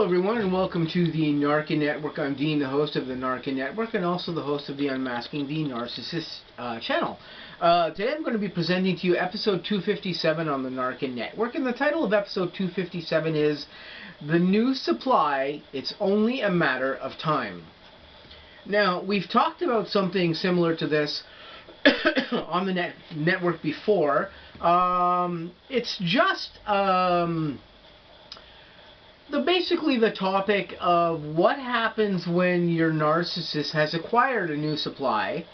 Hello everyone and welcome to the NARCN Network. I'm Dean, the host of the NARCN Network and also the host of the Unmasking the Narcissist channel. Today I'm going to be presenting to you episode 257 on the NARCN Network, and the title of episode 257 is The New Supply, It's Only a Matter of Time. Now, we've talked about something similar to this on the network before. It's just basically the topic of what happens when your narcissist has acquired a new supply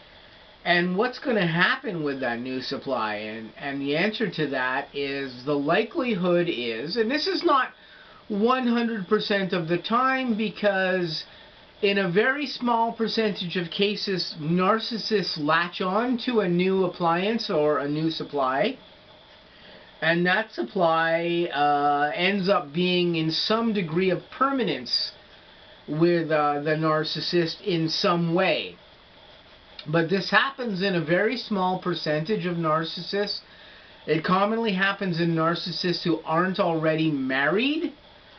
and what's going to happen with that new supply. And the answer to that is the likelihood is, and this is not 100% of the time, because in a very small percentage of cases narcissists latch on to a new appliance or a new supply, and that supply ends up being in some degree of permanence with the narcissist in some way. But this happens in a very small percentage of narcissists. It commonly happens in narcissists who aren't already married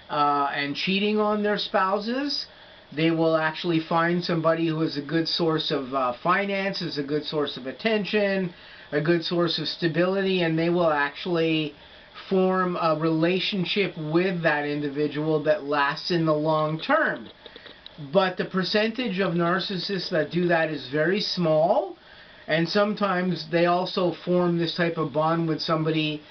and cheating on their spouses. They will actually find somebody who is a good source of finances, a good source of attention, a good source of stability, and they will actually form a relationship with that individual that lasts in the long term. But the percentage of narcissists that do that is very small, and sometimes they also form this type of bond with somebody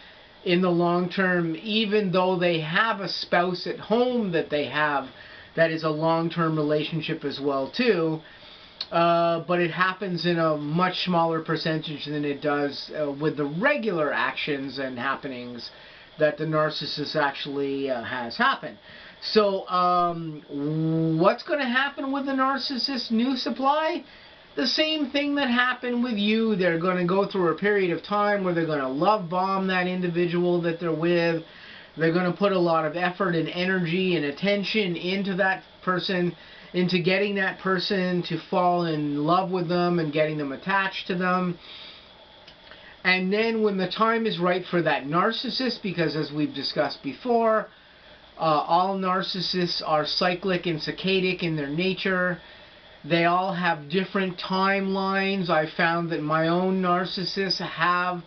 in the long term, even though they have a spouse at home that they have that is a long-term relationship as well too. But it happens in a much smaller percentage than it does with the regular actions and happenings that the narcissist actually has happen. So what's going to happen with the narcissist's new supply? The same thing that happened with you. They're going to go through a period of time where they're going to love bomb that individual that they're with. They're going to put a lot of effort and energy and attention into that person, into getting that person to fall in love with them and getting them attached to them. And then when the time is right for that narcissist, because as we've discussed before, all narcissists are cyclic and saccadic in their nature. They all have different timelines. I found that my own narcissists have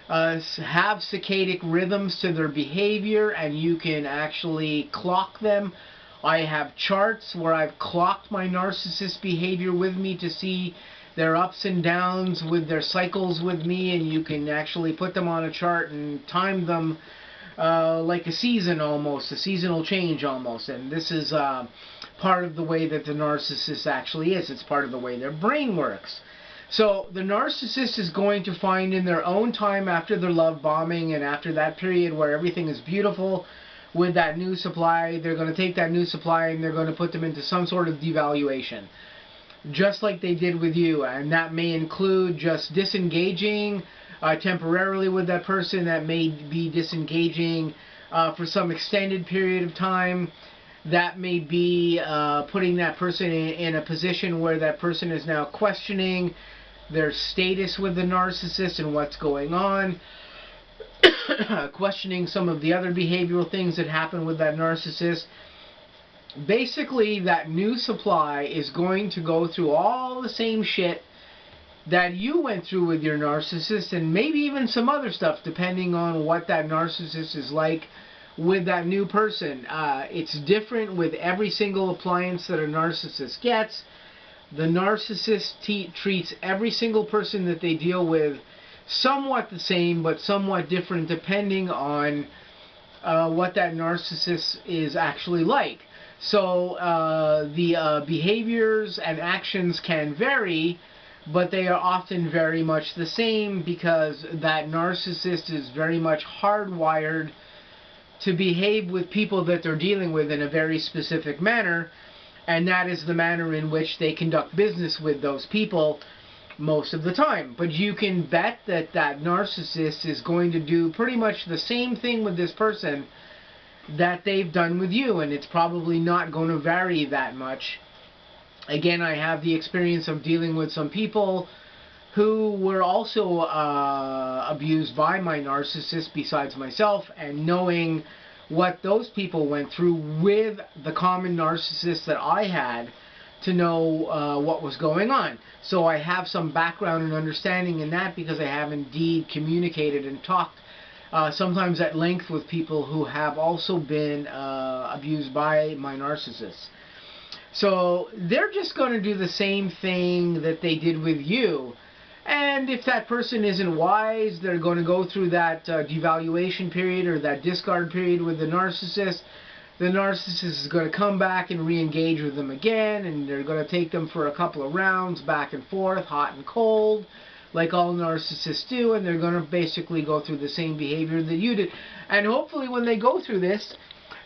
saccadic rhythms to their behavior, and you can actually clock them. I have charts where I've clocked my narcissist behavior with me to see their ups and downs with their cycles with me, and you can actually put them on a chart and time them like a season almost, a seasonal change almost. And this is part of the way that the narcissist actually is. It's part of the way their brain works. So the narcissist is going to find in their own time, after their love bombing and after that period where everything is beautiful with that new supply, they're going to take that new supply and they're going to put them into some sort of devaluation, just like they did with you. And that may include just disengaging temporarily with that person. That may be disengaging for some extended period of time. That may be putting that person in a position where that person is now questioning their status with the narcissist and what's going on, questioning some of the other behavioral things that happen with that narcissist. Basically, that new supply is going to go through all the same shit that you went through with your narcissist, and maybe even some other stuff depending on what that narcissist is like with that new person. It's different with every single appliance that a narcissist gets. The narcissist treats every single person that they deal with somewhat the same, but somewhat different depending on what that narcissist is actually like. So the behaviors and actions can vary, but they are often very much the same, because that narcissist is very much hardwired to behave with people that they're dealing with in a very specific manner, and that is the manner in which they conduct business with those people most of the time. But you can bet that that narcissist is going to do pretty much the same thing with this person that they've done with you, and it's probably not going to vary that much. Again, I have the experience of dealing with some people who were also abused by my narcissist besides myself, and knowing what those people went through with the common narcissist that I had to know what was going on. So I have some background and understanding in that because I have indeed communicated and talked sometimes at length with people who have also been abused by my narcissists. So they're just going to do the same thing that they did with you. And if that person isn't wise, they're going to go through that devaluation period or that discard period with the narcissist. The narcissist is going to come back and re-engage with them again, and they're going to take them for a couple of rounds back and forth, hot and cold, like all narcissists do, and they're going to basically go through the same behavior that you did. And hopefully when they go through this,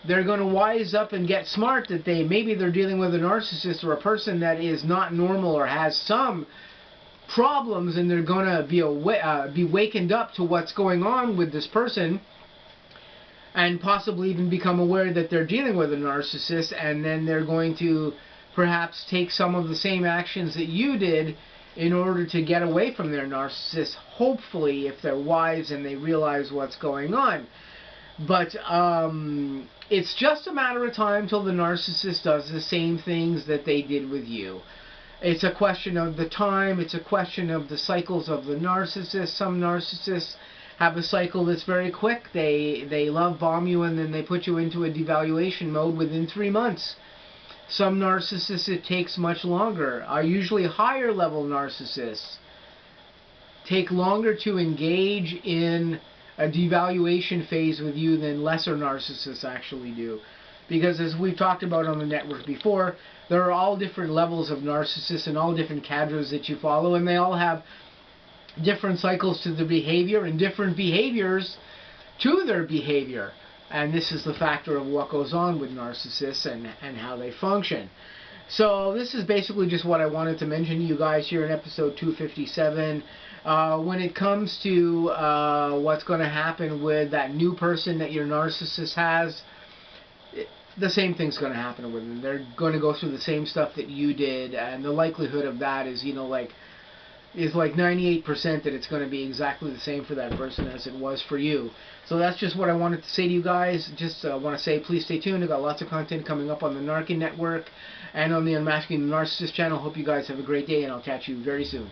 they're going to wise up and get smart that maybe they're dealing with a narcissist or a person that is not normal or has some problems, and they're going to be wakened up to what's going on with this person, and possibly even become aware that they're dealing with a narcissist, and then they're going to perhaps take some of the same actions that you did in order to get away from their narcissist, hopefully, if they're wise and they realize what's going on. But it's just a matter of time till the narcissist does the same things that they did with you. It's a question of the time, it's a question of the cycles of the narcissist. Some narcissists have a cycle that's very quick. They love bomb you and then they put you into a devaluation mode within 3 months. Some narcissists, it takes much longer. Usually higher level narcissists take longer to engage in a devaluation phase with you than lesser narcissists actually do. Because as we've talked about on the network before, there are all different levels of narcissists and all different cadres that you follow, and they all have different cycles to their behavior and different behaviors to their behavior. And this is the factor of what goes on with narcissists and how they function. So this is basically just what I wanted to mention to you guys here in episode 257. When it comes to what's going to happen with that new person that your narcissist has, the same thing's going to happen with them. They're going to go through the same stuff that you did, and the likelihood of that is, is like 98% that it's going to be exactly the same for that person as it was for you. So that's just what I wanted to say to you guys. Just want to say, please stay tuned. I've got lots of content coming up on the NARCN network and on the Unmasking the Narcissist channel. Hope you guys have a great day, and I'll catch you very soon.